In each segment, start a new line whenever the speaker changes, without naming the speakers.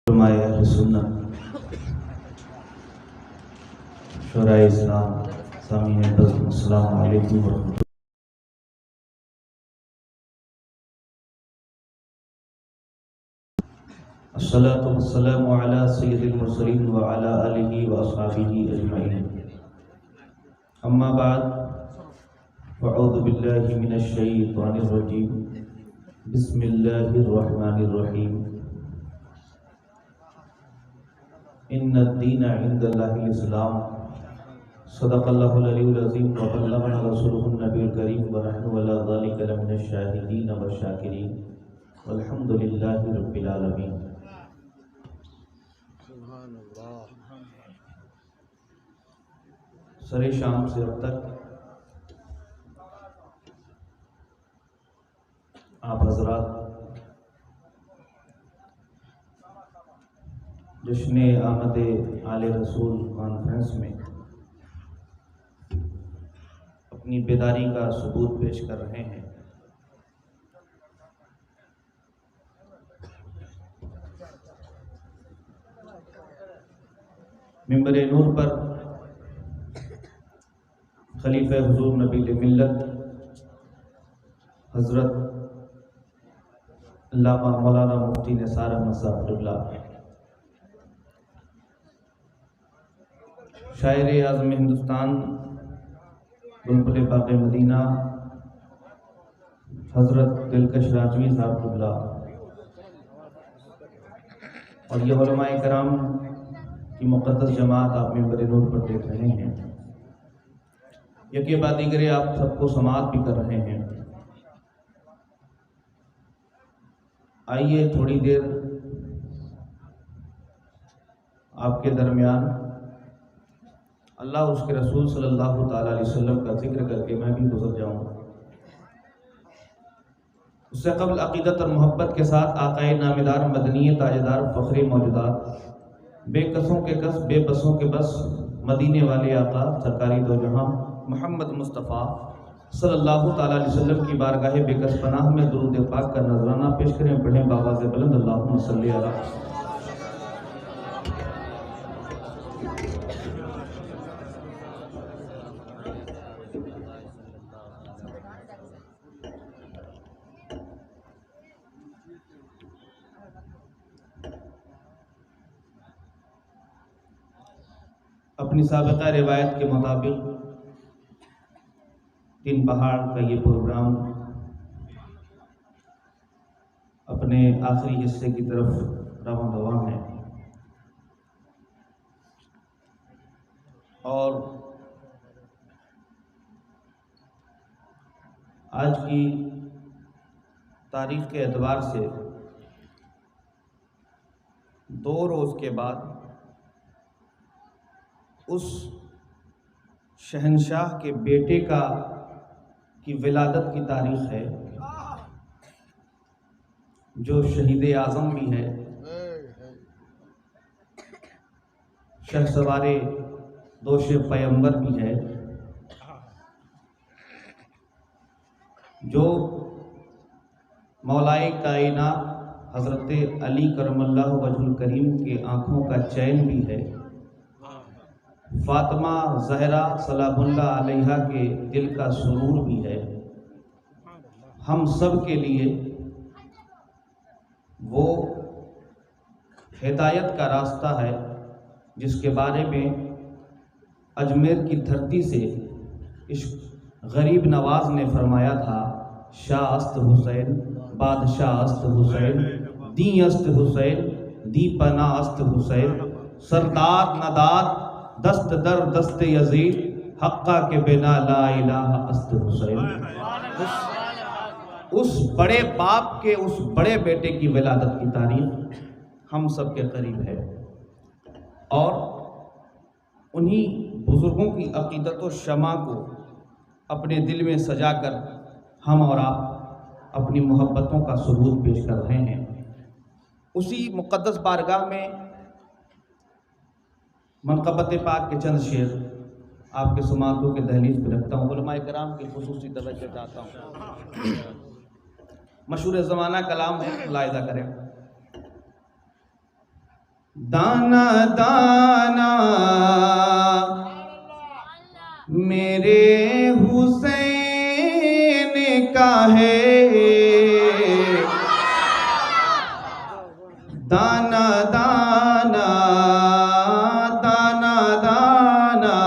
अहले सुन्नत शुराए इस्लाम सामीन बज़्म अस्सलामु अलैकुम व रहमतुल्लाह। अस्सलातु वस्सलामु अला सय्यिदिल मुरसलीन व अला आलिहि व अस्हाबिहि अजमईन। अम्मा बाद फ़अऊज़ु बिल्लाहि मिनश शैतानिर रजीम। बिस्मिल्लाहिर रहमानिर रहीम। इन्नद-दीन इंदल्लाहिल इस्लाम। सदक़ल्लाहुल अलीयुल अज़ीम व बल्लगना रसूलुहुन नबियुल करीम व नहनु अला ज़ालिका लमिनश शाहिदीन व शाकिरीन वल्हम्दुलिल्लाहि रब्बिल आलमीन। सरे शाम से अब तक आप हज़रात जश्न आमद आले रसूल कॉन्फ्रेंस में अपनी बेदारी का सबूत पेश कर रहे हैं। मिंबर नूर पर खलीफा हुजूर नबी मिल्लत हज़रत अल्लामा मौलाना मुफ्ती निसार अहमद साहब क़िबला, शायर आज़म हिंदुस्तान बुलबुल बाग़ मदीना हज़रत दिलकश राजवी साहब क़िबला और ये उलमाए कराम की मुक़द्दस जमात आप मिंबर नूर पर देख रहे हैं। यके बाद दीगरे आप सबको समाअत भी कर रहे हैं। आइए थोड़ी देर आपके दरमियान अल्लाह उसके रसूल सल्लल्लाहु ताला अलैहि वसल्लम का जिक्र करके मैं भी गुजर जाऊँ। उससे कबल अक़ीदत और मोहब्बत के साथ आक़ाए नामिदार मदनी ताजदार फ़ख्रे मौजूदात बेकसों के कस बेबसों के बस मदीने वाले आका सरकारी दो जहां मोहम्मद मुस्तफ़ा सल्लल्लाहु ताला अलैहि वसल्लम की बारगाह बेकस पनाह में दुरूद पाक का नजराना पेश करें। पढ़ें बावाज़ बुलंद अल्लाहुम्मा सल्ली अला। अपनी साबिक़ा रिवायत के मुताबिक तीन पहाड़ का ये प्रोग्राम अपने आखिरी हिस्से की तरफ रवां दवां है और आज की तारीख के एतबार से 2 रोज़ के बाद उस शहंशाह के बेटे की विलादत की तारीख़ है जो शहीद आज़म भी है, शहसवारे दोष पैगंबर भी है, जो मौलाए कायनात हज़रत अली करमल्लाहु वजहुल करीम के आँखों का चैन भी है, फातिमा ज़हरा सलामुल्लाह अलैहा के दिल का सुरूर भी है। हम सब के लिए वो हिदायत का रास्ता है जिसके बारे में अजमेर की धरती से इस गरीब नवाज ने फरमाया था, शाह अस्त हुसैन बादशाह अस्त हुसैन दी अस्त हुसैन दी पना अस्त हुसैन सरदार नदाद दस्त दर दस्त यजीद हक्का के बिना ला इलाहा अस्त हुसैन। उस बड़े बाप के उस बड़े बेटे की विलादत की तारीख हम सब के करीब है और उन्हीं बुजुर्गों की अक़ीदत व शमा को अपने दिल में सजाकर हम और आप अपनी मोहब्बतों का सबूत पेश कर रहे हैं। उसी मुक़द्दस बारगाह में मनक़बत पाक के चंद शेर आपके समातों के दहलीज पर रखता हूँ। उलमाए कराम की खुसूसी तवज्जो चाहता हूँ। मशहूर ज़माना कलाम है, मुलाहिज़ा करें। दाना दाना मेरे हुसैन का है, दाना दाना दाना दाना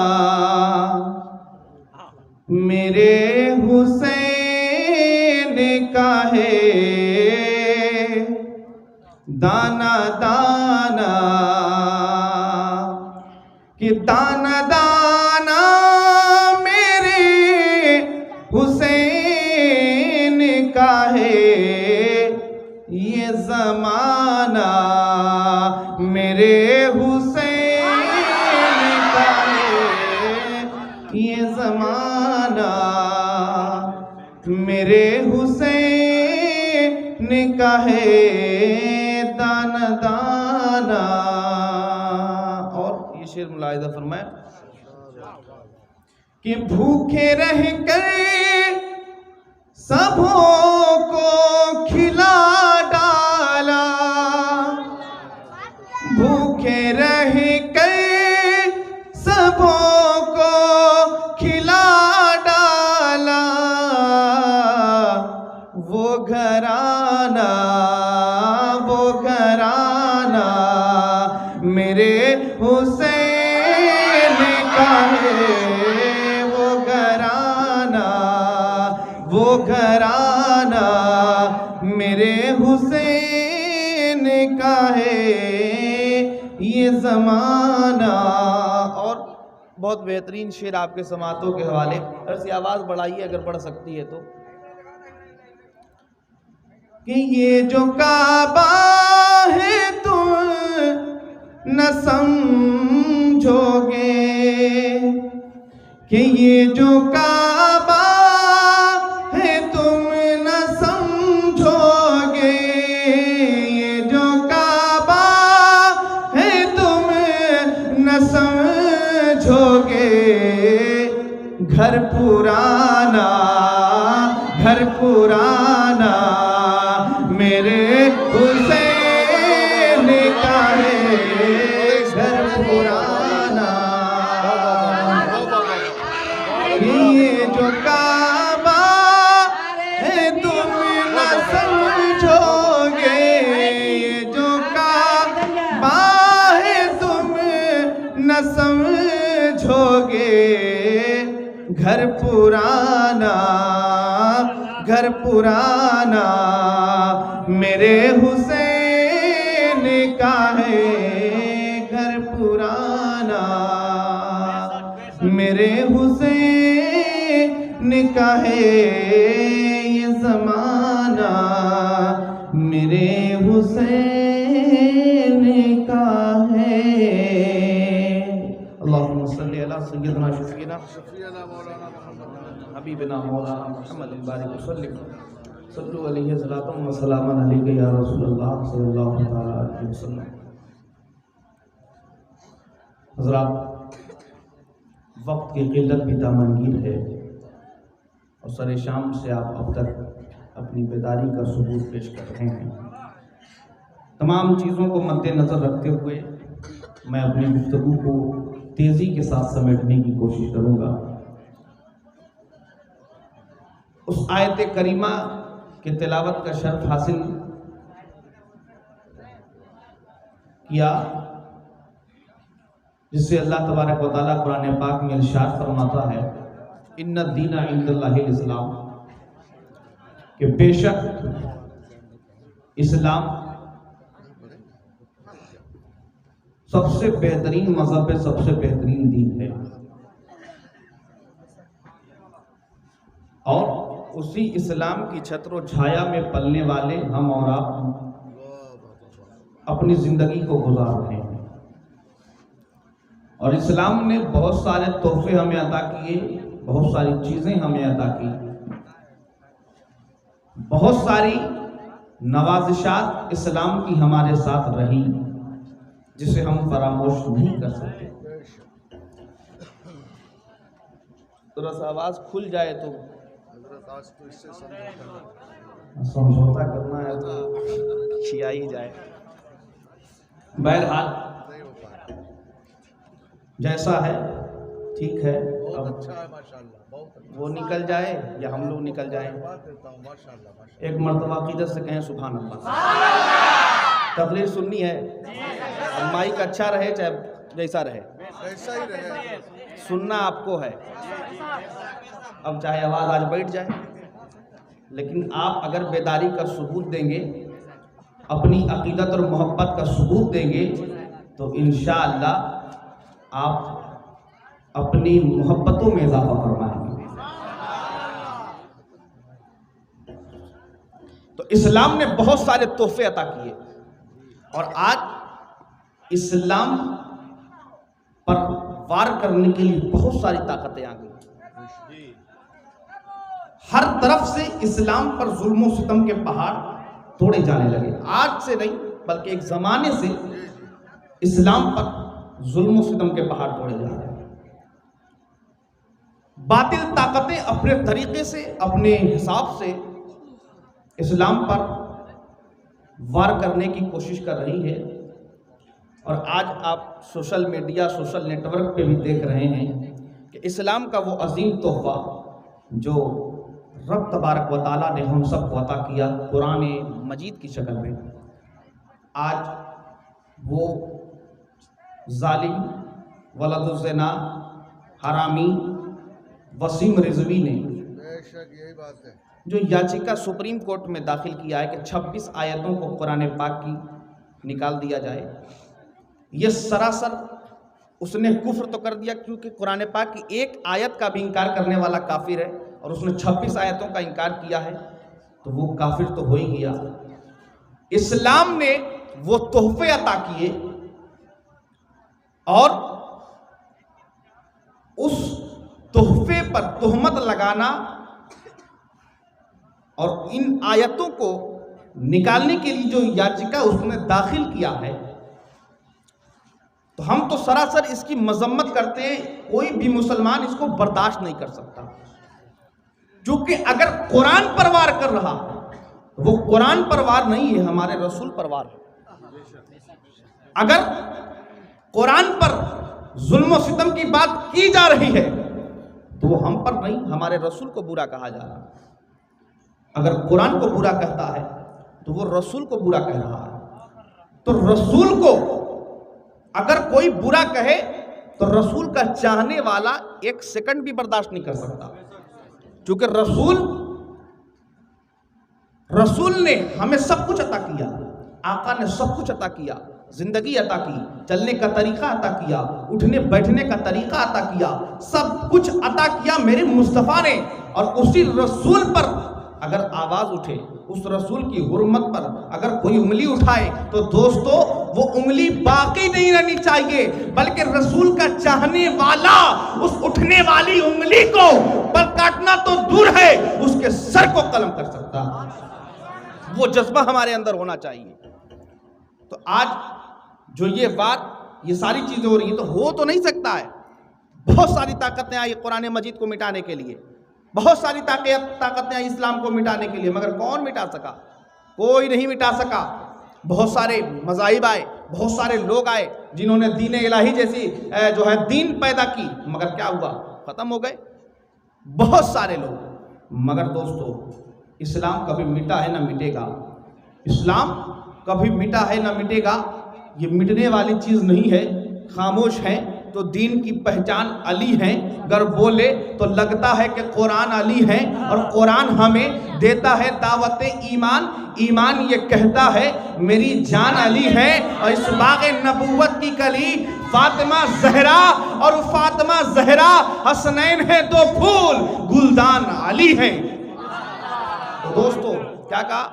मेरे हुसैन का है, दाना दाना कि दाना दाना मेरे हुसैन का है, ये ज़माना मेरे हुसैन का है, ये ज़माना मेरे हुसैन का है, दाना दाना। और ये शेर मुलाहिज़ा फरमाए कि भूखे रह कर सबों को खिला डाला, भूखे रह कर सबों को खिला डाला, वो घराना मेरे हुसैन का है, वो घराना मेरे हुसैन का है, ये ज़माना। और बहुत बेहतरीन शेर आपके समातों के हवाले। ऐसी आवाज़ बढ़ाइए अगर बढ़ सकती है तो, कि ये जो काबा है तुम न समझोगे, कि ये जो काबा है तुम न समझोगे, ये जो काबा है तुम न समझोगे, घर पुराना मेरे हुसैन का है, घर पुराना। ये जो काबा है तुम न समझोगे, ये जो काबा है तुम न समझोगे, घर पुराना मेरे हुसैन का है, घर पुराना मेरे हुसैन का है, ये ज़माना मेरे हुसैन का है। अल्लाहुम्मा सल्ली अला सय्यदना शफीना हबीबना मौलाना मुहम्मद बारिक वसल्लम सल्लु अलैहि सल्लल्लाहु व सल्लम अलैहि या रसूलल्लाह सल्लल्लाहु अलैहि वसल्लम। हज़रात, वक्त की क़िल्लत भी तामंगीर है और सरे शाम से आप अब तक अपनी बेदारी का सबूत पेश कर रहे हैं। तमाम चीज़ों को मद्देनज़र रखते हुए मैं अपनी गुफ्तगू को तेज़ी के साथ समेटने की कोशिश करूँगा। उस आयत करीमा के तिलावत का शर्फ हासिल किया जिससे अल्लाह तबारक व तआला कुरान पाक में इरशाद फरमाता है, इन्ना दीना इंदल्लाहिल इस्लाम, कि बेशक इस्लाम सबसे बेहतरीन मज़हब है, सबसे बेहतरीन दीन है। और उसी इस्लाम की छत्र छाया में पलने वाले हम और आप अपनी ज़िंदगी को गुजार रहे हैं। और इस्लाम ने बहुत सारे तोहफे हमें अता किए, बहुत सारी चीज़ें हमें अता की, बहुत सारी नवाजिशात इस्लाम की हमारे साथ रही जिसे हम फरामोश नहीं कर सकते। थोड़ा सा आवाज़ खुल जाए तो समझौता करना है तो खिया ही जाए। बहरहाल जैसा है ठीक है।
बहुत अच्छा है माशाल्लाह, बहुत अच्छा।
वो निकल जाए या हम लोग निकल जाए।
माशाल्लाह
एक मर्तबा क़ीदत से कहें सुभान अल्लाह। तकरीर सुननी है, अब माइक अच्छा रहे चाहे जैसा रहे,
ऐसा ही रहे,
सुनना आपको है। अब चाहे आवाज़ आज बैठ जाए, लेकिन आप अगर बेदारी का सबूत देंगे, अपनी अकीदत और मोहब्बत का सबूत देंगे, तो इंशाअल्लाह आप अपनी मोहब्बतों में इजाफा फरमाएंगे। तो इस्लाम ने बहुत सारे तोहफे अता किए और आज इस्लाम पर वार करने के लिए बहुत सारी ताकतें आ गई। हर तरफ से इस्लाम पर जुल्म और सितम के पहाड़ तोड़े जाने लगे। आज से नहीं बल्कि एक जमाने से इस्लाम पर जुल्म और सितम के पहाड़ तोड़े जा रहे हैं। बातिल ताकतें अपने तरीके से, अपने हिसाब से इस्लाम पर वार करने की कोशिश कर रही है। और आज आप सोशल मीडिया, सोशल नेटवर्क पे भी देख रहे हैं कि इस्लाम का वो अजीम तोहफा जो रब तबारक व तआला ने हम सब को अता किया कुरान मजीद की शक्ल में, आज वो जालिम, वलदुज़्ज़िना, हरामी वसीम रिजवी ने
बेशक यही बात है,
जो याचिका सुप्रीम कोर्ट में दाखिल किया है कि 26 आयतों को कुरान पाक की निकाल दिया जाए, ये सरासर उसने कुफ्र तो कर दिया, क्योंकि कुरान पाक की एक आयत का भी इनकार करने वाला काफिर है और उसने 26 आयतों का इनकार किया है, तो वो काफिर तो हो ही गया। इस्लाम ने वो तोहफे अता किए और उस तोहफे पर तोहमत लगाना और इन आयतों को निकालने के लिए जो याचिका उसने दाखिल किया है, तो हम तो सरासर इसकी मजम्मत करते हैं। कोई भी मुसलमान इसको बर्दाश्त नहीं कर सकता, क्योंकि अगर कुरान पर वार कर रहा है, वो कुरान पर वार नहीं है, हमारे रसूल पर वार है। अगर कुरान पर जुल्म और सितम की बात की जा रही है, तो वो हम पर नहीं, हमारे रसूल को बुरा कहा जा रहा है। अगर कुरान को बुरा कहता है तो वो रसूल को बुरा कह रहा है। तो रसूल को अगर कोई बुरा कहे तो रसूल का चाहने वाला एक सेकंड भी बर्दाश्त नहीं कर सकता, क्योंकि रसूल ने हमें सब कुछ अता किया। आका ने सब कुछ अता किया, जिंदगी अता की, चलने का तरीका अता किया, उठने बैठने का तरीका अता किया, सब कुछ अता किया मेरे मुस्तफ़ा ने। और उसी रसूल पर अगर आवाज उठे, उस रसूल की हुर्मत पर अगर कोई उंगली उठाए, तो दोस्तों वो उंगली बाकी नहीं रहनी चाहिए, बल्कि रसूल का चाहने वाला उस उठने वाली उंगली को पर काटना तो दूर है, उसके सर को कलम कर सकता। वो जज्बा हमारे अंदर होना चाहिए। तो आज जो ये बात, ये सारी चीजें हो रही है, तो हो तो नहीं सकता है। बहुत सारी ताकतें आई कुरान मजीद को मिटाने के लिए, बहुत सारी ताकतें आई इस्लाम को मिटाने के लिए, मगर कौन मिटा सका? कोई नहीं मिटा सका। बहुत सारे मज़ाहिब आए, बहुत सारे लोग आए जिन्होंने दीन इलाही जैसी जो है दीन पैदा की, मगर क्या हुआ? ख़त्म हो गए बहुत सारे लोग। मगर दोस्तों, इस्लाम कभी मिटा है ना मिटेगा। इस्लाम कभी मिटा है ना मिटेगा। ये मिटने वाली चीज़ नहीं है। खामोश है तो दीन की पहचान अली है, अगर बोले तो लगता है कि कुरान अली है, और कुरान हमें देता है दावत ईमान। ईमान ये कहता है मेरी जान अली है, और इस बाग़ नबूवत की कली फातिमा ज़हरा, और फातिमा ज़हरा हसनैन है दो फूल, गुलदान अली है। तो दोस्तों क्या कहा?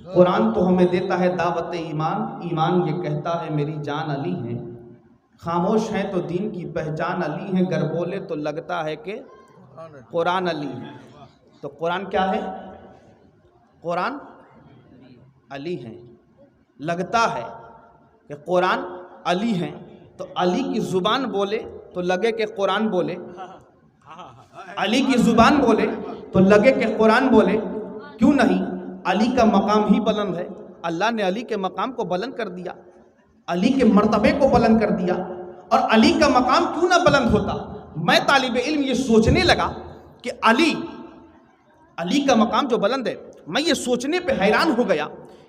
कुरान तो हमें देता है दावत ईमान, ईमान ये कहता है मेरी जान अली है। खामोश हैं तो दीन की पहचान अली है, गर बोले तो लगता है कि कुरान अली है। तो कुरान क्या है? कुरान अली है। लगता है कि कुरान अली है, तो अली की ज़ुबान बोले तो लगे कि कुरान बोले, अली की ज़ुबान बोले तो लगे कि कुरान बोले। क्यों नहीं? अली का मकाम ही बुलंद है,
अल्लाह ने अली के मकाम को बुलंद कर दिया, अली के मर्तबे को बुलंद कर दिया। और अली का मकाम क्यों ना बुलंद होता। मैं तालिब इल्म ये सोचने लगा कि अली का मकाम जो बुलंद है, मैं ये सोचने पे हैरान हो गया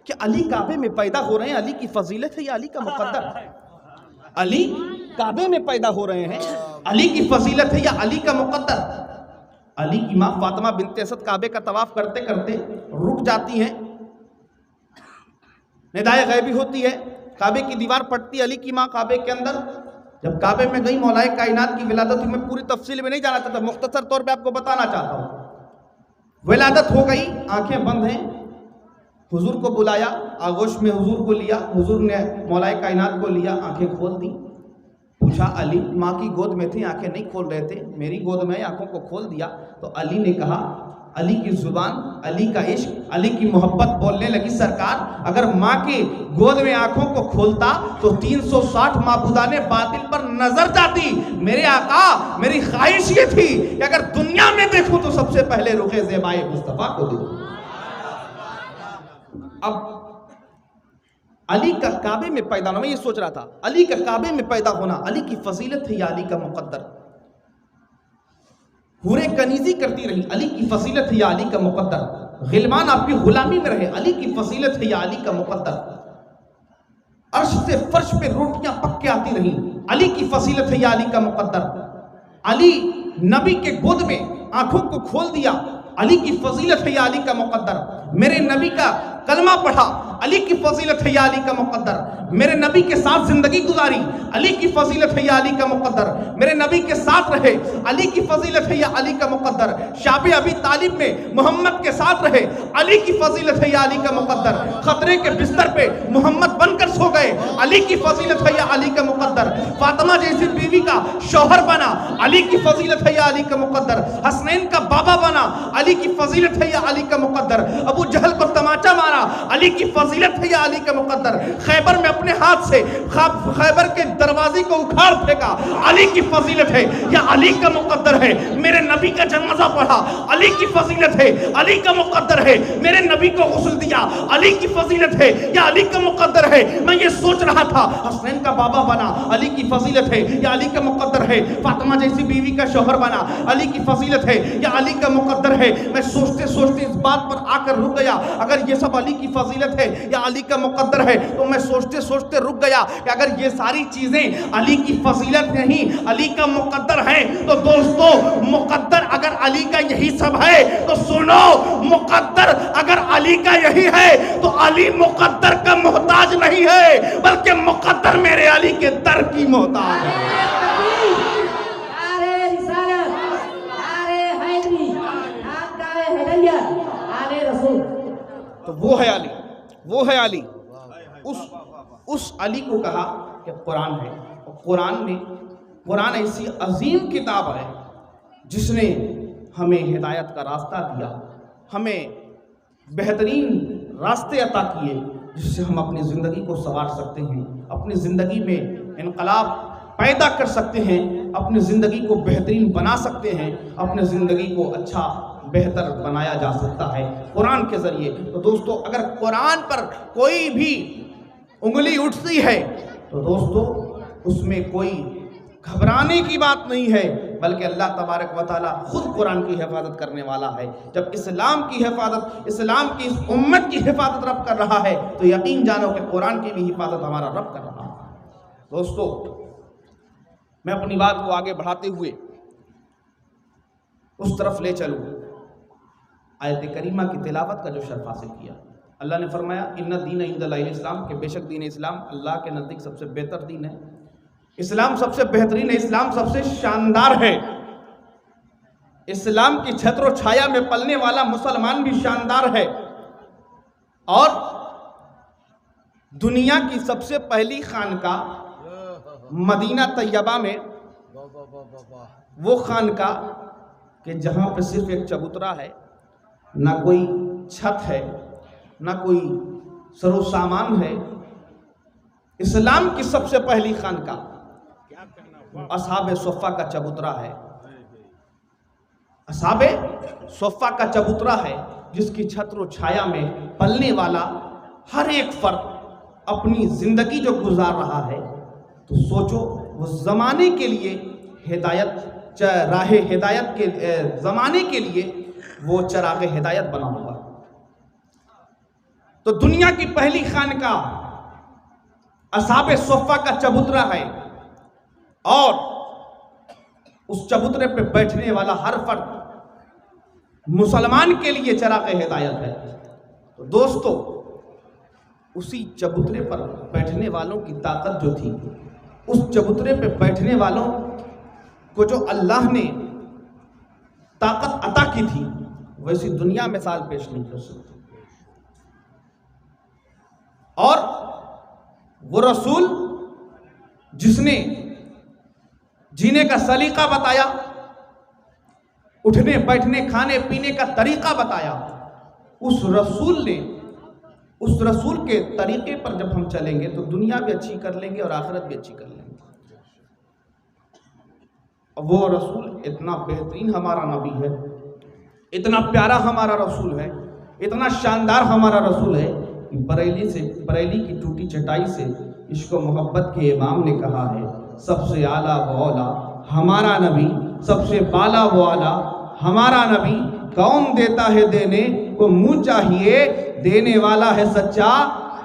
कि अली काबे में पैदा हो रहे हैं, अली की फजीलत है या अली का मुकद्दर है। अली काबे में पैदा हो रहे हैं, अली की फजीलत है या अली का मुकद्दर। अली की माँ फातिमा बिनते असद काबे का तवाफ करते करते रुक जाती हैं, निदाए गैबी होती है, काबे की दीवार पड़ती है अली की माँ काबे के अंदर। जब काबे में गई मौलाए कायनात की विलादत हुई, मैं पूरी तफसील में नहीं जाना चाहता, मुख्तसर तौर पे आपको बताना चाहता हूँ। विलादत हो गई, आंखें बंद हैं, हुजूर को बुलाया, आगोश में हुजूर को लिया, हुजूर ने मौलाए कायनात को लिया, आंखें खोल दी। पूछा अली, माँ की गोद में थे, आंखें नहीं खोल रहे थे, मेरी गोद में आंखों को खोल दिया। तो अली ने कहा, अली की जुबान, अली का इश्क, अली की मोहब्बत बोलने लगी, सरकार अगर माँ की गोद में आंखों को खोलता तो 360 माबूदाने बातिल पर नजर जाती। मेरे आका, मेरी ख्वाहिश ये थी कि अगर दुनिया में देखूं तो सबसे पहले रुखे ज़ेबाए मुस्तफा को देखूं। अब अली का काबे में पैदा होना, मैं ये सोच रहा था, अली का काबे में पैदा होना अली की फजीलत है या अली का मुकद्दर। हुरे कनीजी करती रही, अली की फजीलत है या अली का मुकद्दर। गिलमान आपकी गुलामी में रहे, अली की फजीलत है या अली का मुकद्दर। अर्श से फर्श पे रोटियां पक के आती रही, अली की फजीलत है या अली का मुकद्दर। अली नबी के गोद में आंखों को खोल दिया, अली की फजीलत है या अली का मुकद्दर। मेरे नबी का कलमा पढ़ा, अली की फजीलत है या अली का मुकद्दर। मेरे नबी के साथ जिंदगी गुजारी, अली की फजीलत है या अली का मुकद्दर। मेरे नबी के साथ रहे, अली की फजीलत है या अली का मुकद्दर। शाबे अबी तालिब में मोहम्मद के साथ रहे, अली की फजीलत है या अली का मुकद्दर। खतरे के बिस्तर पे मोहम्मद बनकर सो गए, अली की फजीलत है या अली का मुकद्दर। फातिमा जैसी बीवी का शौहर बना, अली की फजीलत है या अली का मुकद्दर। हसनैन का बाबा बना, अली की फजीलत है या अली का मुकद्दर। अबू जहल को तमाचा मारा, अली की फजीलत है या अली का मुकद्दर। खैबर में अपने हाथ से खैबर के दरवाजे को उखाड़ फेंका, अली की फजीलत है या अली का मुकद्दर है। मेरे नबी का जनाजा पढ़ा, अली की फजीलत है, अली का मुकद्दर है। मेरे नबी को गुस्ल दिया, अली की फजीलत है या अली का मुकद्दर है। मैं ये सोच रहा था, हसनैन का बाबा बना, अली की फजीलत है या अली का मुकद्दर है। फातिमा जैसी बीवी का शौहर बना, अली की फजीलत है या अली का मुकद्दर है। मैं सोचते सोचते इस बात पर आकर रुक गया, अगर ये सब अली की फजीलत है या अली का मुकद्दर है, तो मैं सोचते सोचते रुक गया कि अगर ये सारी चीजें अली की फजीलत नहीं, अली का मुकद्दर है, तो दोस्तों मुकद्दर अगर अली का यही सब है तो सुनो, मुकद्दर अगर अली का यही है तो अली मुकद्दर का मोहताज नहीं है, बल्कि मुकद्दर मेरे अली के दर की मोहताज है। तो वो है अली, वो है अली। उस अली को कहा कि कुरान है, और कुरान ऐसी अजीम किताब है जिसने हमें हिदायत का रास्ता दिया, हमें बेहतरीन रास्ते अता किए जिससे हम अपनी ज़िंदगी को संवार सकते हैं, अपनी ज़िंदगी में इनकलाब पैदा कर सकते हैं, अपनी ज़िंदगी को बेहतरीन बना सकते हैं, अपनी ज़िंदगी को अच्छा बेहतर बनाया जा सकता है कुरान के ज़रिए। तो दोस्तों अगर कुरान पर कोई भी उंगली उठती है तो दोस्तों उसमें कोई घबराने की बात नहीं है, बल्कि अल्लाह तबारक व तआला खुद कुरान की हिफाजत करने वाला है। जब इस्लाम की हिफाजत, इस्लाम की इस उम्मत की हिफाजत रब कर रहा है तो यकीन जानो कि कुरान की भी हिफाजत हमारा रब कर रहा है। दोस्तों मैं अपनी बात को आगे बढ़ाते हुए उस तरफ ले चलूँ, आयत करीमा की तिलावत का जो शर्फ हासिल किया। अल्लाह ने फरमाया इन्ना दीन इंदल्लाहिल इस्लाम, के बेशक दीन इस्लाम अल्लाह के नज़दीक सबसे बेहतर दीन है। इस्लाम सबसे बेहतरीन है, इस्लाम सबसे शानदार है। इस्लाम की छत्र छाया में पलने वाला मुसलमान भी शानदार है। और दुनिया की सबसे पहली खानकाह मदीना तैयबा में वो खानकाह कि जहाँ पर सिर्फ एक चबूतरा है, ना कोई छत है, ना कोई सरो सामान है। इस्लाम की सबसे पहली खानकाह असहाबे सोफ़ा का चबूतरा है। असहाबे सोफ़ा का चबूतरा है जिसकी छत्र छाया में पलने वाला हर एक फर्द अपनी जिंदगी जो गुजार रहा है, तो सोचो वो जमाने के लिए हिदायत, राह हिदायत के जमाने के लिए वो चराग हिदायत बना हुआ। तो दुनिया की पहली खानकाह असहाबे सुफ़्फ़ा का चबूतरा है, और उस चबूतरे पे बैठने वाला हर फर्द मुसलमान के लिए चराग हिदायत है। तो दोस्तों, उसी चबूतरे पर बैठने वालों की ताकत जो थी, उस चबूतरे पे बैठने वालों को जो अल्लाह ने ताकत अता की थी, वैसी दुनिया मिसाल पेश नहीं कर सकती। और वो रसूल जिसने जीने का सलीका बताया, उठने बैठने खाने पीने का तरीका बताया, उस रसूल के तरीके पर जब हम चलेंगे तो दुनिया भी अच्छी कर लेंगे और आखिरत भी अच्छी कर लेंगे। वो रसूल इतना बेहतरीन हमारा नबी है, इतना प्यारा हमारा रसूल है, इतना शानदार हमारा रसूल है कि बरेली की टूटी चटाई से इश्क व मोहब्बत के इमाम ने कहा है, सबसे आला व औला हमारा नबी, सबसे बाला व आला हमारा नबी, कौन देता है देने को मुँह चाहिए, देने वाला है सच्चा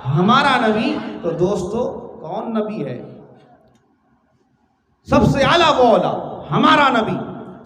हमारा नबी। तो दोस्तों, कौन नबी है? सबसे आला व औला हमारा नबी,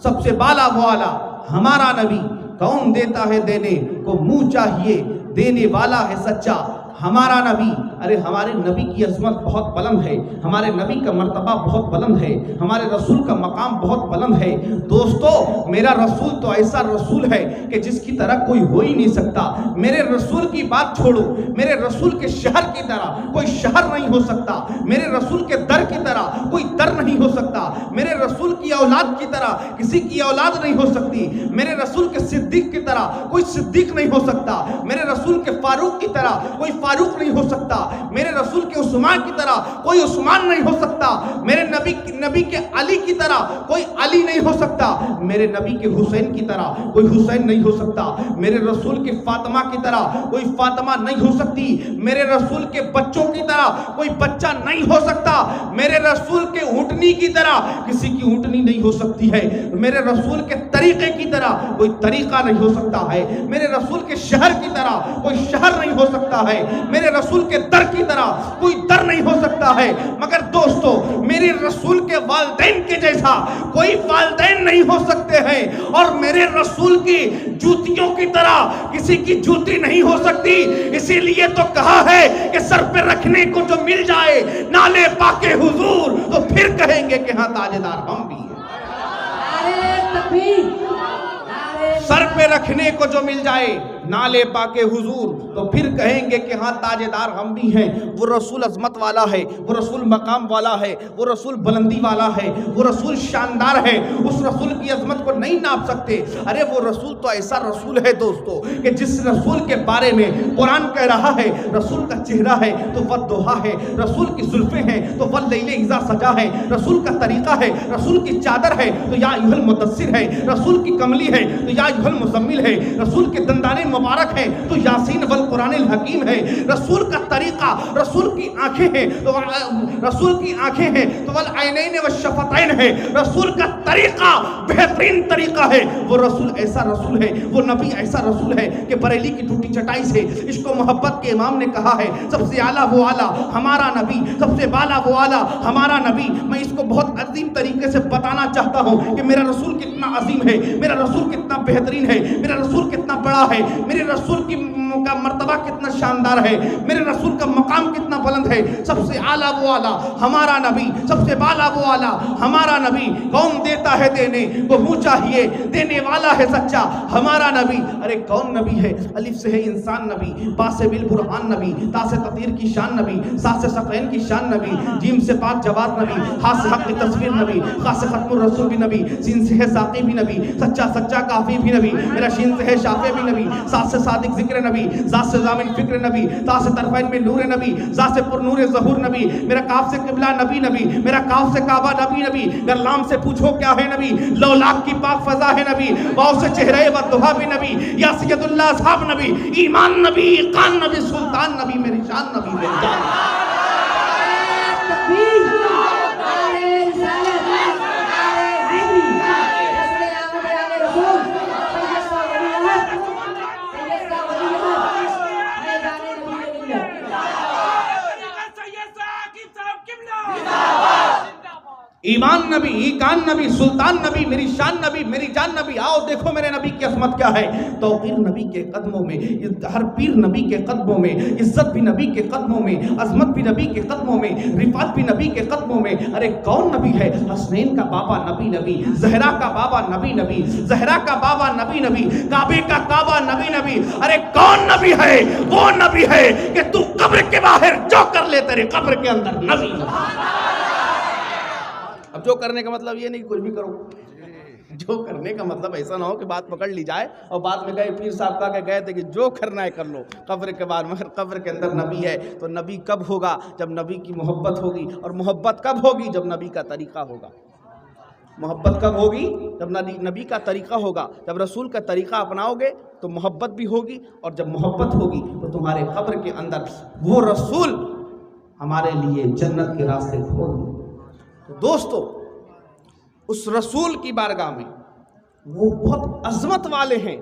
सबसे बाला व आला हमारा नबी, कौन देता है देने को मुँह चाहिए, देने वाला है सच्चा हमारा नबी। अरे हमारे नबी की अजमत बहुत बुलंद है, हमारे नबी का मर्तबा बहुत बुलंद है, हमारे रसूल का मकाम बहुत बुलंद है। दोस्तों, मेरा रसूल तो ऐसा रसूल है कि जिसकी तरह कोई हो ही नहीं सकता। मेरे रसूल की बात छोड़ो, मेरे रसूल के शहर की तरह कोई शहर नहीं हो सकता, मेरे रसूल के दर की तरह कोई दर नहीं हो सकता, मेरे रसूल की औलाद की तरह किसी की औलाद नहीं हो सकती, मेरे रसूल के सिद्दीक की तरह कोई सिद्दीक नहीं हो सकता, मेरे रसूल के फारूक की तरह कोई फारूक नहीं हो सकता, मेरे रसूल के उस्मान की तरह कोई उस्मान नहीं हो सकता, मेरे नबी के अली की तरह कोई अली नहीं हो सकता, मेरे नबी के हुसैन की तरह कोई हुसैन नहीं हो सकता, मेरे रसूल के फातिमा की तरह कोई फातिमा नहीं हो सकती, मेरे रसूल के बच्चों की तरह कोई बच्चा नहीं हो सकता, मेरे रसूल के ऊँटनी की तरह किसी की ऊँटनी नहीं हो सकती है, मेरे रसूल के तरीके की तरह कोई तरीका नहीं हो सकता है, मेरे रसूल के शहर की तरह कोई शहर नहीं हो सकता है, मेरे रसूल के दर की तरह कोई दर नहीं हो सकता है। मगर दोस्तों, मेरे रसूल के वालिदैन के जैसा कोई वालिदैन नहीं हो सकते हैं, और मेरे रसूल की जूतियों की तरह किसी की जूती नहीं हो सकती। इसीलिए तो कहा है कि सर पे रखने को जो मिल जाए नाले पाके हुजूर, तो फिर कहेंगे कि हाँ ताजेदार हम भी हैं। सर पे रखने को जो मिल जाए नाले पाके हुजूर, तो फिर कहेंगे कि हाँ ताजेदार हम भी हैं। वो रसूल अजमत वाला है, वो रसूल मकाम वाला है, वो रसूल बुलंदी वाला है, वो रसूल शानदार है, उस रसूल की अजमत को नहीं नाप सकते। अरे वो रसूल तो ऐसा रसूल है दोस्तों कि जिस रसूल के बारे में कुरान कह रहा है, रसूल का चेहरा है तो वह दोहा है, रसूल की जुल्फे हैं तो वह लैले इज़ा सजा है, रसूल का तरीका है, रसूल की चादर है तो या अय्युहल मुद्दस्सिर है, रसूल की कमली है तो या अय्युहल मुज़म्मिल है, रसूल के दंदाने मुबारक है तो यासीन वल कुरानिल हकीम है, रसूल का तरीका, रसूल की आंखें हैं तो रसूल की आंखें हैं तो वल ऐनैन व शफतैन है, रसूल का तरीका बेहतरीन तरीका है। वो रसूल ऐसा रसूल है, वो नबी ऐसा रसूल है कि बरेली की टूटी चटाई से इश्क व मोहब्बत के इमाम ने कहा है, सबसे आला वो आला हमारा नबी, सबसे बाला वो आला हमारा नबी। मैं इसको बहुत अजीम तरीके से बताना चाहता हूँ कि मेरा रसूल कितना अजीम है, मेरा रसूल कितना बेहतरीन है, मेरा रसूल कितना बड़ा है, मेरे रसूल की का मर्तबा कितना शानदार है, मेरे रसूल का मकाम कितना बुलंद है। सबसे आला वो आला हमारा नबी, सबसे बाला वो आला हमारा नबी, कौन देता है देने वो मुँह चाहिए, देने वाला है सच्चा हमारा नबी। अरे कौन नबी है? अलिफ से है इंसान नबी, बा से बिल बुरहान नबी, ता से ततीर की शान नबी, सा से सकैन की शान नबी, जीम से पाक जवाद नबी, हा से हक की तस्वीर नबी, खा से खत्मुर रसूल भी नबी, सीन से है साक़ी भी नबी, सच्चा सच्चा काफी भी नबी, मेरा शीन से है शाफे भी नबी, सात से सादिक जिक्र नबी, जात से जामिन फिक्र नबी, ता से तरफैन में नूर नबी, जात से पुरनूर ज़हूर नबी, मेरा काफ से किबला नबी नबी, मेरा काफ से काबा नबी नबी, अगर लाम से पूछो क्या है नबी, लौ लाख की पाक फजा है नबी, वाव से चेहरे व दुहा भी नबी, या सैयदुल्लाह साहब नबी, ईमान नबी, कान नबी, सुल्तान नबी, मेरी शान नबी, मेरी जान। ईमान नबी, ईकान नबी, सुल्तान नबी, मेरी शान नबी, मेरी जान नबी। आओ देखो मेरे नबी की अजमत क्या है। तौक़ीर नबी के कदमों में, हर पीर नबी के कदमों में, इज्जत भी नबी के कदमों में, अजमत भी नबी के कदमों में, रिफात भी नबी के कदमों में। अरे कौन नबी है? हसनैन का बाबा नबी नबी, जहरा का बाबा नबी नबी, जहरा का बाबा नबी नबी, काबे का काबा नबी नबी। अरे कौन नबी है? वो नबी है कि तू कब्र के बाहर जो कर ले तेरे कब्र के अंदर नबी नबी। अब जो करने का मतलब ये नहीं कुछ भी करो, जो करने का मतलब ऐसा ना हो कि बात पकड़ ली जाए और बाद में गए पीर साहब का गए थे कि जो करना है कर लो कब्र के बाद, मगर कब्र के अंदर नबी है। तो नबी कब होगा? जब नबी की मोहब्बत होगी। और मोहब्बत कब होगी? जब नबी का तरीका होगा। मोहब्बत कब होगी? जब नबी का तरीका होगा। जब रसूल का तरीका अपनाओगे तो मोहब्बत भी होगी, और जब मोहब्बत होगी तो तुम्हारे कब्र के अंदर वो रसूल हमारे लिए जन्नत के रास्ते खोल दें। तो दोस्तों, उस रसूल की बारगाह में वो बहुत अजमत वाले हैं,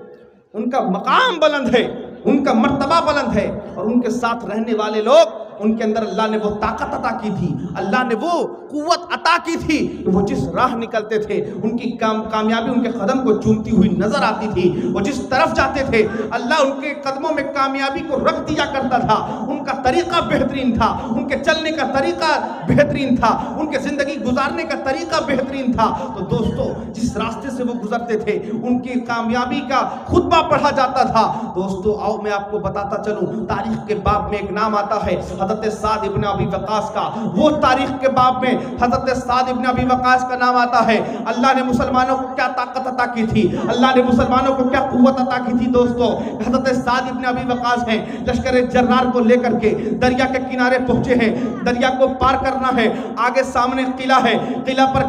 उनका मकाम बुलंद है, उनका मर्तबा बुलंद है, और उनके साथ रहने वाले लोग, उनके अंदर अल्लाह ने वो ताकत अता की थी, अल्लाह ने वो कुव्वत अता की थी कि वो जिस राह निकलते थे उनकी कामयाबी उनके कदम को चूमती हुई नजर आती थी। वो जिस तरफ जाते थे अल्लाह उनके कदमों में कामयाबी को रख दिया करता था। उनका तरीका बेहतरीन था, उनके चलने का तरीका बेहतरीन था, उनके ज़िंदगी गुजारने का तरीका बेहतरीन था। तो दोस्तों, जिस रास्ते से वो गुजरते थे उनकी कामयाबी का खुतबा पढ़ा जाता था। दोस्तों आओ मैं आपको बताता चलूं, तारीख के बाब में एक नाम आता है हज़रत साद इब्न अबी वक़ास का। वो तारीख के बाब में हज़रत साद इब्न अबी वक़ास का नाम आता है। अल्लाह ने मुसलमानों को क्या ताकत अता की थी, अल्लाह ने मुसलमानों को क्या कुव्वत अता की थी। दोस्तों हज़रत साद इब्न अबी वक़ास हैं, लश्कर जर्रार को लेकर के दरिया के किनारे पहुंचे हैं। दरिया को पार करना है, आगे सामने किला है, किला पर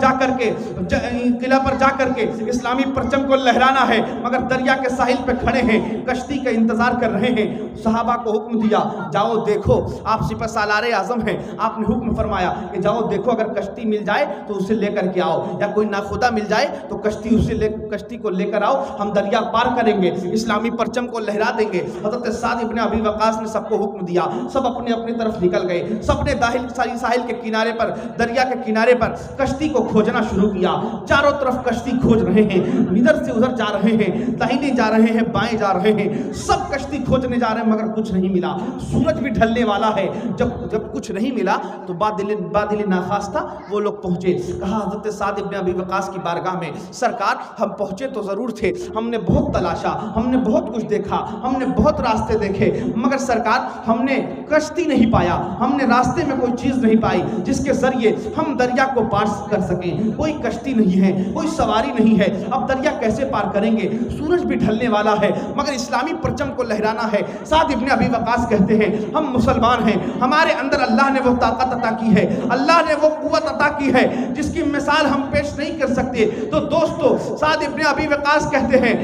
जाकर के इस्लामी परचम को लहराना है, मगर दरिया के साहिल पे खड़े हैं, कश्ती का इंतजार कर रहे हैं। सहाबा को हुक्म दिया, जाओ देखो, आप सिपह सालारे आजम हैं, आपने हुक्म फरमाया कि जाओ देखो, अगर कश्ती मिल जाए तो उसे लेकर के आओ, या कोई नाखुदा मिल जाए तो कश्ती को लेकर आओ, हम दरिया पार करेंगे, इस्लामी परचम को लहरा देंगे। हज़रत साद इब्न अबी वक़ास ने सबको हुक्म दिया, सब अपने अपनी तरफ निकल गए। सबने साहिल के किनारे पर, दरिया के किनारे पर कश्ती को खोजना शुरू किया। चारों तरफ कश्ती खोज रहे हैं, इधर से उधर जा रहे हैं, दाहिने जा रहे हैं, बाएं जा रहे हैं, सब कश्ती खोजने जा रहे हैं, मगर कुछ नहीं मिला। सूरज भी ढलने वाला है। जब कुछ नहीं मिला तो बादिल नाखास्ता वो लोग पहुंचे। कहा हज़रत साद इब्न अबी वक़ास की बारगाह में, सरकार हम पहुंचे तो ज़रूर थे, हमने बहुत तलाशा, हमने बहुत कुछ देखा, हमने बहुत रास्ते देखे, मगर सरकार हमने कश्ती नहीं पाया, हमने रास्ते में कोई चीज़ नहीं पाई जिसके ज़रिए हम दरिया को पार कर सकें। कोई कश्ती नहीं है, कोई सवारी नहीं है, अब दरिया कैसे पार करेंगे? सूरज भी ढलने वाला है, मगर इस्लामी परचम को लहराना है। साद इब्न अबी वक़ास कहते हैं, हम मुसलमान हैं, हमारे अंदर अल्लाह ने वो ताकत अता की है, अल्लाह ने वो कुव्वत अता की है जिसकी मिसाल हम पेश नहीं कर सकते। तो दोस्तों साद इब्न अबी वक़ास कहते हैं,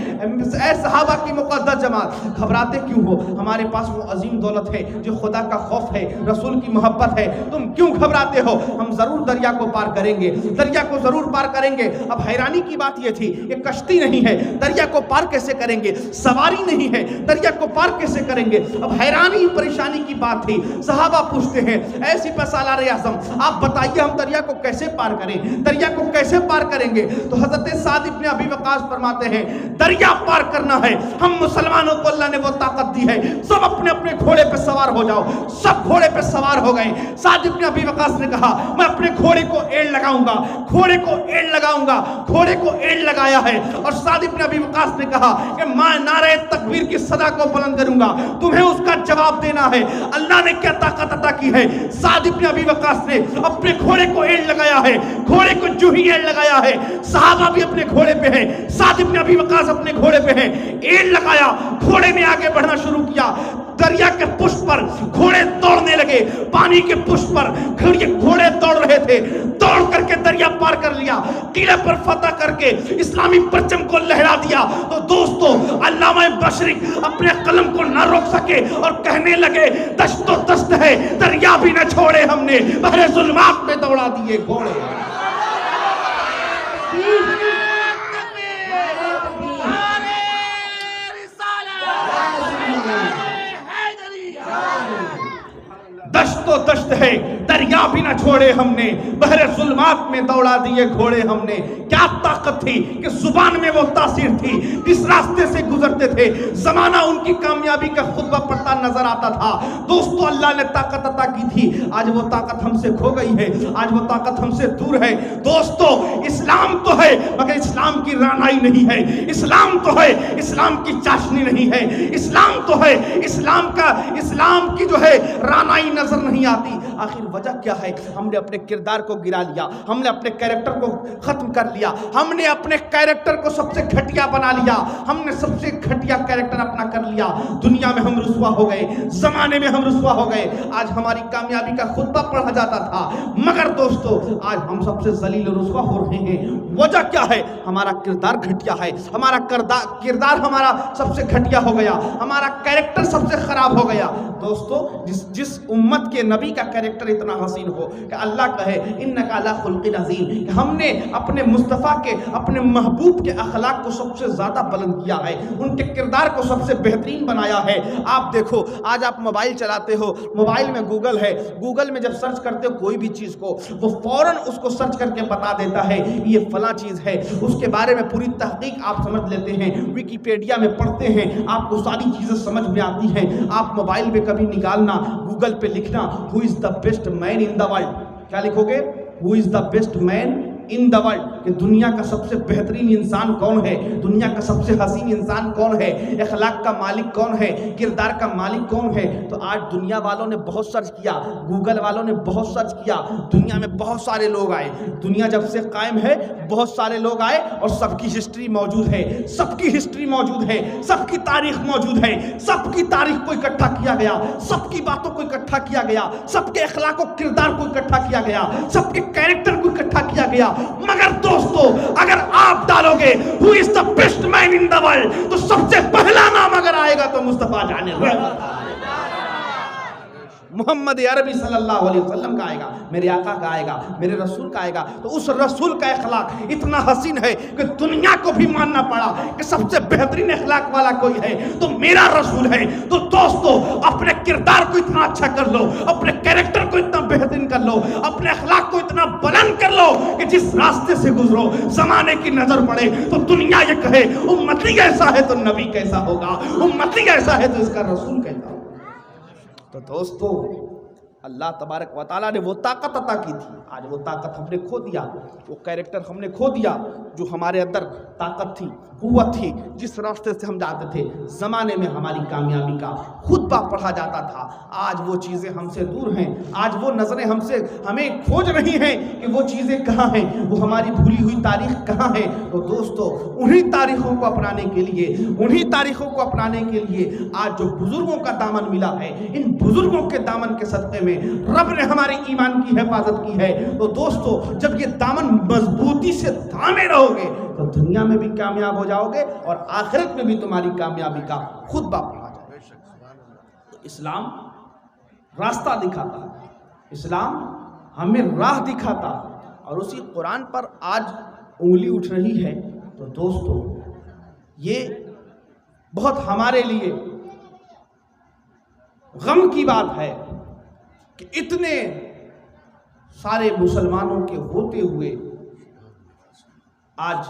ऐ सहाबा की मुक़द्दस जमात, घबराते क्यों हो? हमारे पास वो अजीम दौलत है जो खुदा का खौफ है, रसूल की मोहब्बत है, तुम क्यों घबराते हो? हम ज़रूर दरिया को पार करेंगे, दरिया को ज़रूर पार करेंगे। अब हैरानी की बात ये थी, ये कश्ती नहीं है, दरिया को पार कैसे करेंगे? सवारी नहीं है, दरिया को पार कैसे करेंगे? अब हैरानी परेशानी की बात थी। सहाबा पूछते हैं, ऐसी सालारे आज़म आप बताइए, हम दरिया को कैसे पार करें, दरिया को कैसे पार करेंगे? तो हज़रत साद इब्न अबी वक़ास फरमाते हैं, दरिया पार करना है, हम मुसलमानों को अल्लाह ने वो ताकत दी है, सब अपने अपने घोड़े पे सवार हो जाओ। सब घोड़े पे सवार हो गए। साद इब्न अबी वक़ास ने कहा, मैं अपने घोड़े को एड़ लगाऊंगा, घोड़े को एड़ लगाऊंगा, घोड़े को एड़ लगाया है। और साद इब्न अबी वक़ास ने कहा कि मैं नारे तकबीर की सदा को बुलंद करूंगा, तुम्हें उसका जवाब देना है। अल्लाह ने क्या ताकत अता की है? साद इब्न अबी वक़ास ने अपने घोड़े को एड़ लगाया है। घोड़े को जो ही एड़ लगाया है, सहाबा भी अपने घोड़े पे हैं। साद इब्न अबी वक्कास अपने घोड़े पे हैं, एड़ लगाया, घोड़े ने आगे बढ़ना शुरू किया। दरिया के पुष्प पर घोड़े दौड़ने लगे, पानी के पुष्प पर घोड़े दौड़ रहे थे। दौड़ करके दरिया पार कर लिया, किले पर फतह करके इस्लामी परचम को लहरा दिया। तो दोस्तों, अल्लामा बशरी अपने कलम को न रोक सके और कहने लगे, दश्तो दस्त है, दरिया भी न छोड़े हमने, बहरे जुल्मात में दौड़ा दिए घोड़े। दश्तो दश्त है, दरिया भी ना छोड़े हमने, बहरे जुल्मात में दौड़ा दिए घोड़े हमने। क्या ताकत थी कि जुबान में वो तासीर थी, जिस रास्ते से गुजरते थे जमाना उनकी कामयाबी का खुतबा पढ़ता नजर आता था। दोस्तों, अल्लाह ने ताकत अता की थी, आज वो ताकत हमसे खो गई है, आज वो ताकत हमसे दूर है। दोस्तों, इस्लाम तो है मगर इस्लाम की रानाई नहीं है, इस्लाम तो है, इस्लाम की चाशनी नहीं है, इस्लाम तो है, इस्लाम की जो है रानाई नजर नहीं आती। आखिर वजह क्या है? हमने अपने किरदार को गिरा लिया, हमने अपने कैरेक्टर को खत्म कर लिया, हमने अपने कैरेक्टर को सबसे घटिया बना लिया, हमने सबसे घटिया कैरेक्टर अपना कर लिया। दुनिया में हम रुसवा हो गए, जमाने में हम रुसवा हो गए। आज हमारी कामयाबी का खुतबा पढ़ा जाता था, मगर दोस्तों आज हम सबसे जलील रुसवा हो रहे हैं। वजह क्या है? हमारा किरदार घटिया है, हमारा किरदार हमारा सबसे घटिया हो गया, हमारा कैरेक्टर सबसे खराब हो गया। दोस्तों, जिस उम्मत के नबी का कैरेक्टर इतना हसीन हो कि अल्लाह कहे इन्नका अला खुल्किन अज़ीम, हमने अपने मुस्तफ़ा के, अपने महबूब के अखलाक को सबसे ज़्यादा बुलंद किया है, उनके किरदार को सबसे बेहतरीन बनाया है। आप देखो, आज आप मोबाइल चलाते हो, मोबाइल में गूगल है, गूगल में जब सर्च करते हो कोई भी चीज़ को, वो फ़ौरन उसको सर्च करके बता देता है ये फला चीज़ है, उसके बारे में पूरी तहकीक आप समझ लेते हैं। विकिपीडिया में पढ़ते हैं, आपको सारी चीज़ें समझ में आती हैं। आप मोबाइल में कभी निकालना, गूगल पे लिखना, who is the best man in the world, क्या लिखोगे? Who is the best man in the world, कि दुनिया का सबसे बेहतरीन इंसान कौन है, दुनिया का सबसे हसीन इंसान कौन है, अखलाक का मालिक कौन है, किरदार का मालिक कौन है। तो आज दुनिया वालों ने बहुत सर्च किया, गूगल वालों ने बहुत सर्च किया, दुनिया में बहुत सारे लोग आए, दुनिया जब से कायम है बहुत सारे लोग आए और सबकी हिस्ट्री मौजूद है, सबकी हिस्ट्री मौजूद है, सबकी तारीख मौजूद है, सबकी तारीख को इकट्ठा किया गया, सबकी बातों को इकट्ठा किया गया, सबके अखलाक और किरदार को इकट्ठा किया गया, सबके कैरेक्टर को इकट्ठा किया गया। मगर दोस्तों, अगर आप डालोगे who is the best man in the world, तो सबसे पहला नाम अगर आएगा तो मुस्तफा जाने मोहम्मद अरबी सल्लल्लाहु अलैहि वसल्लम का आएगा, मेरे आका का आएगा, मेरे रसूल का आएगा। तो उस रसूल का अखलाक इतना हसीन है कि दुनिया को भी मानना पड़ा कि सबसे बेहतरीन अखलाक वाला कोई है तो मेरा रसूल है। तो दोस्तों, अपने किरदार को इतना अच्छा कर लो, अपने कैरेक्टर को इतना बेहतरीन कर लो, अपने अखलाक को इतना बुलंद कर लो कि जिस रास्ते से गुजरो जमाने की नजर पड़े तो दुनिया ये कहे उम्मती ऐसा है तो नबी कैसा होगा, उम्मती ऐसा है तो इसका रसूल कैसा होगा। तो दोस्तों, अल्लाह तबारक व तआला ने वो ताकत अता की थी, आज वो ताकत हमने खो दिया, वो कैरेक्टर हमने खो दिया जो हमारे अंदर ताकत थी, कुव्वत थी, जिस रास्ते से हम जाते थे, ज़माने में हमारी कामयाबी का खुतबा पढ़ा जाता था। आज वो चीज़ें हमसे दूर हैं, आज वो नज़रें हमें खोज रही हैं कि वो चीज़ें कहाँ हैं, वो हमारी भूली हुई तारीख कहाँ है। तो दोस्तों, उन्हीं तारीखों को अपनाने के लिए, उन्हीं तारीखों को अपनाने के लिए आज जो बुज़ुर्गों का दामन मिला है, इन बुज़ुर्गों के दामन के सदक़े में रब ने हमारे ईमान की हिफाजत की है। तो दोस्तों, जब ये दामन मजबूती से थामे रहोगे तो दुनिया में भी कामयाब हो जाओगे और आखिरत में भी तुम्हारी कामयाबी का खुतबा पढ़ा जाएगा। तो इस्लाम रास्ता दिखाता, इस्लाम हमें राह दिखाता और उसी कुरान पर आज उंगली उठ रही है। तो दोस्तों, ये बहुत हमारे लिए गम की बात है कि इतने सारे मुसलमानों के होते हुए आज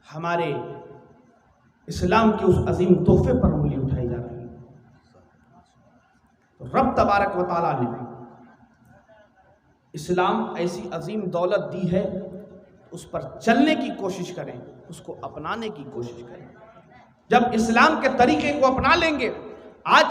हमारे इस्लाम के उस अजीम तोहफे पर उंगली उठाई जा रही है। तो रब तबारक व तआला ने इस्लाम ऐसी अजीम दौलत दी है, उस पर चलने की कोशिश करें, उसको अपनाने की कोशिश करें। जब इस्लाम के तरीके को अपना लेंगे, आज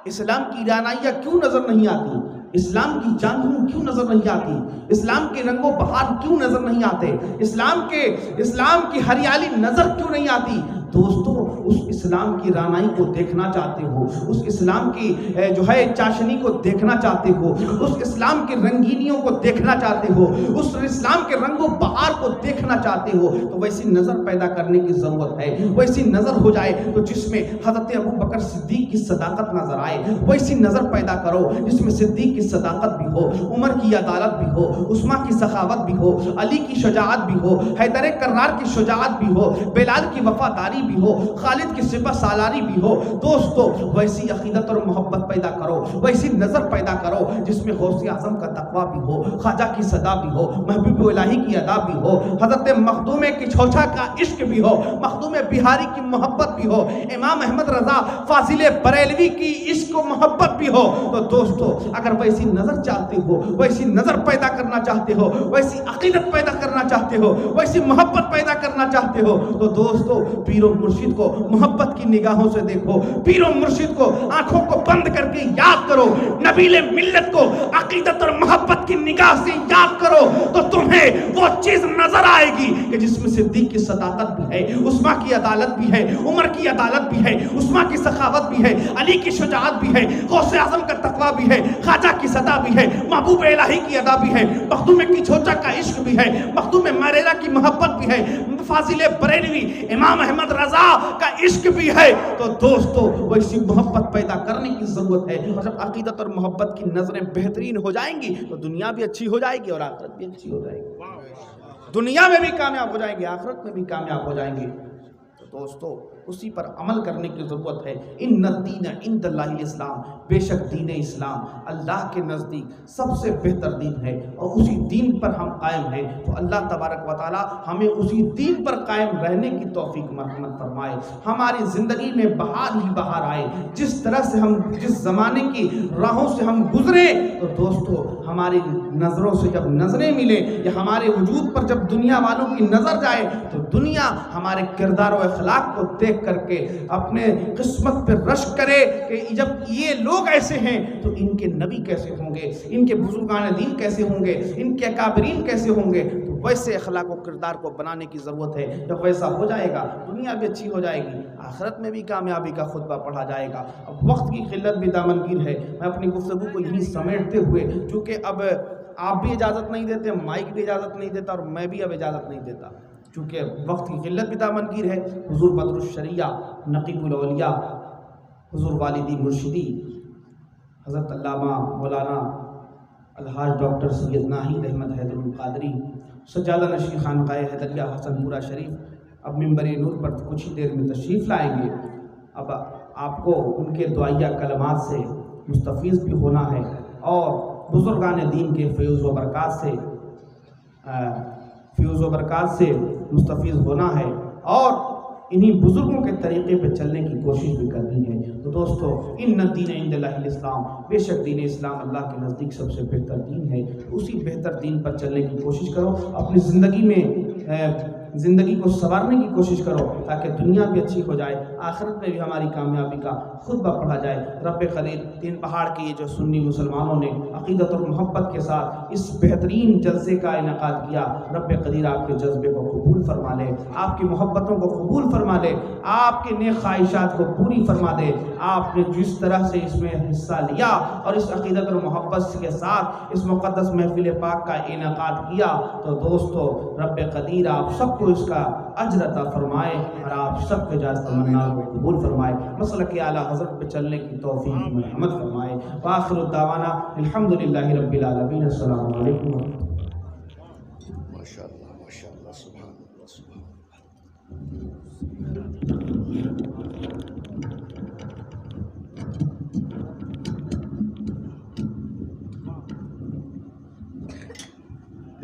इस्लाम की रानाइयाँ क्यों नजर नहीं आती? इस्लाम की चांदनी क्यों नजर नहीं आती, इस्लाम के रंगों बहार क्यों नजर नहीं आते, इस्लाम की हरियाली नजर क्यों नहीं आती। दोस्तों, उस इस्लाम की रानाई को देखना चाहते हो, उस इस्लाम की जो है चाशनी को देखना चाहते हो, उस इस्लाम की रंगीनियों को देखना चाहते हो, उस इस्लाम के रंगों बहार को देखना चाहते हो, तो वैसी नजर पैदा करने की जरूरत है। वैसी नजर हो जाए तो जिसमें हजरत अबू बकर सिद्दीक की सदाकत नजर आए, वैसी नजर पैदा करो जिसमें सिद्दीक की सदाकत भी हो, उमर की अदालत भी हो, उस्मा की सखावत भी हो, अली की शुजाअत भी हो, हैदर कर्रार की शुजाअत भी हो, बेलाल की वफादारी भी हो, खालिद की सिपह सालारी भी हो। दोस्तों, वैसी अकीदत और मोहब्बत पैदा करो, वैसी नजर पैदा करो जिसमें गौसे आजम का तकवा भी हो, ख्वाजा की सदा भी हो, महबूब इलाही की अदा भी हो, हजरत मखदूम की छोछा का इश्क भी हो, मखदूम बिहारी की मोहब्बत भी हो, इमाम अहमद रजा फाजिल बरेलवी की इश्क और मोहब्बत भी हो। तो दोस्तों, अगर वैसी नजर चाहते हो, वैसी नजर पैदा करना चाहते हो, वैसी अकीदत पैदा करना चाहते हो, वैसी मोहब्बत पैदा करना चाहते हो, तो दोस्तों पीरो मुर्शिद को मोहब्बत की निगाहों से देखो, पीरो मुर्शिद को आंखों को बंद करके याद करो, नबीले मिल्लत को अकीदत और मोहब्बत की निगाह से याद करो, तो तुम्हें वो चीज नजर आएगी कि जिसमें सिद्दीक की सदाकत भी है, उस्मा की अदालत भी है, उमर की अदालत भी है, उस्मा की सखावत भी है, अली की शुजाअत भी है, गौसे आजम का तकवा भी है, ख्वाजा की सदा भी है, महबूब इलाही की अदा भी है, मखदूम की छोचा का इश्क भी है, मखदूम मरेला की मोहब्बत भी है, फाजिल बरेलवी इमाम अहमद रजा का इश्क भी है। तो दोस्तों, वैसी मोहब्बत पैदा करने की जरूरत है। और जब अकीदत और मोहब्बत की नजरें बेहतरीन हो जाएंगी तो दुनिया भी अच्छी हो जाएगी और आखिरत भी अच्छी हो जाएगी। दुनिया में भी कामयाब हो जाएंगे, आखिरत में भी कामयाब हो जाएंगे। तो दोस्तों, उसी पर अमल करने की ज़रूरत है। इन्ना दीन इंदल्लाहिल इस्लाम, बेशक दीन इस्लाम अल्लाह के नज़दीक सबसे बेहतर दीन है और उसी दीन पर हम कायम हैं। तो अल्लाह तबारक व तआला हमें उसी दीन पर कायम रहने की तौफीक मरहमत फरमाए, हमारी ज़िंदगी में बहार ही बहार आए। जिस तरह से हम जिस ज़माने की राहों से हम गुजरे, तो दोस्तों हमारी नज़रों से जब नज़रें मिले या हमारे वजूद पर जब दुनिया वालों की नज़र जाए, तो दुनिया हमारे किरदार और अखलाक को देख करके अपने किस्मत पर रश करे कि जब ये लोग ऐसे हैं तो इनके नबी कैसे होंगे, इनके बुजुर्गान दीन कैसे होंगे, इनके अकाबरीन कैसे होंगे। तो वैसे अखलाक और किरदार को बनाने की ज़रूरत है। जब वैसा हो जाएगा, दुनिया भी अच्छी हो जाएगी, आखिरत में भी कामयाबी का खुतबा पढ़ा जाएगा। अब वक्त की किल्लत भी दामनगीर है, मैं अपनी गुफ्तगू को यहीं समेटते हुए, चूँकि अब आप भी इजाज़त नहीं देते, माइक भी इजाज़त नहीं देता और मैं भी अब इजाज़त नहीं देता, चूँकि वक्त की किल्लत भी दामनगीर है। हुजूर बदरुश्शरिया नकीबुल औलिया हुजूर वालिदी मुर्शिदी हज़रत अल्लामा मौलाना अलहाज डॉक्टर सैयद नाहिद अहमद हैदरुल कादरी सज्जादा नशीं खानकाए हैदरिया हसनपुरा शरीफ अब मिंबर नूर पर कुछ ही देर में तशरीफ़ लाएंगे। अब आपको उनके दुआया कलमात से मुस्तफ़ीज़ भी होना है और बुज़ुर्गान दीन के फ़ैज़ व बरक़ात से मुस्तफ़ीज़ होना है और इन्हीं बुज़ुर्गों के तरीक़े पर चलने की कोशिश भी करनी है। तो दोस्तों, इन्ना दीन इंदल्लाहिल इस्लाम, बेशक दीन इस्लाम अल्लाह के नज़दीक सबसे बेहतर दीन है। उसी बेहतर दीन पर चलने की कोशिश करो, अपनी ज़िंदगी में ज़िंदगी को संवारने की कोशिश करो ताकि दुनिया भी अच्छी हो जाए, आखिरत में भी हमारी कामयाबी का खुतबा पढ़ा जाए। रब कदीर तीन पहाड़ के ये जो सुन्नी मुसलमानों ने अक़ीदत और मोहब्बत के साथ इस बेहतरीन जलसे का इनेकाद किया, रब कदीर आपके जज्बे को कबूल फरमा ले, आपकी मोहब्बतों को कबूल फरमा ले, आपके नेक ख्वाहिशात को पूरी फरमा दे। आपने जिस तरह से इसमें हिस्सा लिया और इस अक़ीदत और मोहब्बत के साथ इस मुक़द्दस महफ़िल पाक का इनेकाद किया, तो दोस्तों रब कदीर आप सबको इसका अज्र अता फरमाए और आप सबके जायज़ तमन्ना को कबूल फरमाए। मसलक के आला हज़रत पे चलने की तौफ़ीक़ मरहमत फरमाए। व आखिरु दावाना अल्हम्दुलिल्लाहि रब्बिल आलमीन। अस्सलामु अलैकुम।
माशाअल्लाह माशाअल्लाह, सुभान अल्लाह सुभान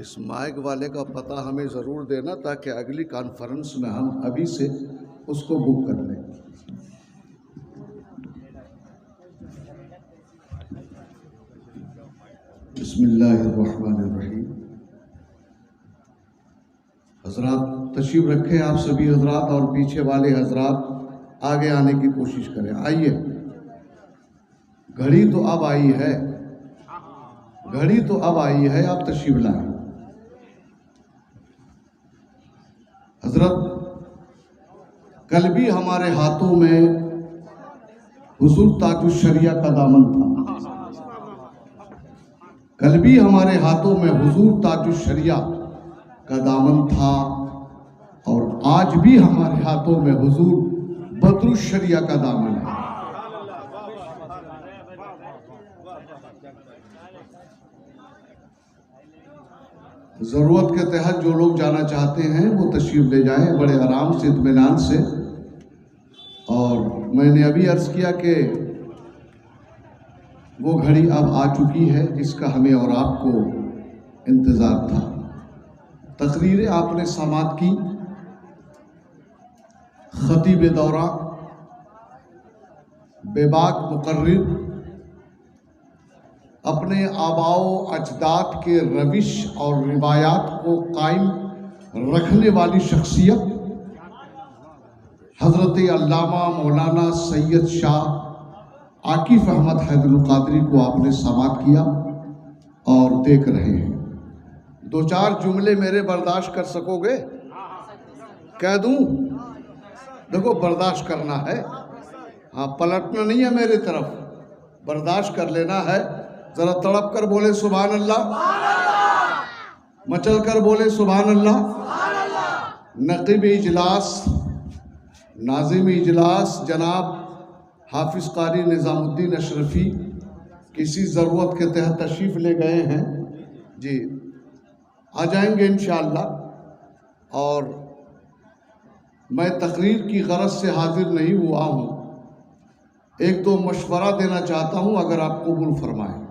इस माइक वाले का पता हमें ज़रूर देना ताकि अगली कॉन्फ्रेंस में हम अभी से उसको बुक कर लें। बिस्मिल्लाहिर्रहमानिर्रहीम। हजरात तशरीफ रखें, आप सभी हजरात और पीछे वाले हजरात आगे आने की कोशिश करें। आइए, घड़ी तो अब आई है, घड़ी तो अब आई है, आप तशरीफ लाएं। हजरत, कल भी हमारे हाथों में हुजूर ताजुश शरिया का दामन था, कल भी हमारे हाथों में हुजूर ताजुश शरिया का दामन था, और आज भी हमारे हाथों में हुजूर बदरुश शरिया का दामन है। ज़रूरत के तहत जो लोग जाना चाहते हैं वो तशरीफ़ ले जाएं बड़े आराम से, इत्मीनान से। और मैंने अभी अर्ज़ किया कि वो घड़ी अब आ चुकी है जिसका हमें और आपको इंतज़ार था। तकरीरें आपने समात की, खतीब दौरा, बेबाक मुकर्रिर, अपने आबाओ अजदाद के रविश और रिवायात को कायम रखने वाली शख्सियत हज़रत अल्लामा मौलाना सैयद शाह आकिफ अहमद हैदरुल क़ादरी को आपने समात किया और देख रहे हैं। दो चार जुमले मेरे बर्दाश्त कर सकोगे? कह दूं? देखो, बर्दाश्त करना है, हाँ, पलटना नहीं है मेरी तरफ, बर्दाश्त कर लेना है। जरा तड़प कर बोले सुभान अल्लाह, मचल कर बोले सुभान अल्लाह। नक़ीब इजलास, नाज़िम इजलास जनाब हाफिज़ क़ारी निज़ामुद्दीन अशरफी किसी ज़रूरत के तहत तशरीफ़ ले गए हैं जी, आ जाएंगे इंशाअल्लाह। और मैं तकरीर की गरज से हाजिर नहीं हुआ हूँ, एक दो मशवरा देना चाहता हूँ, अगर आप कबूल फरमाएं।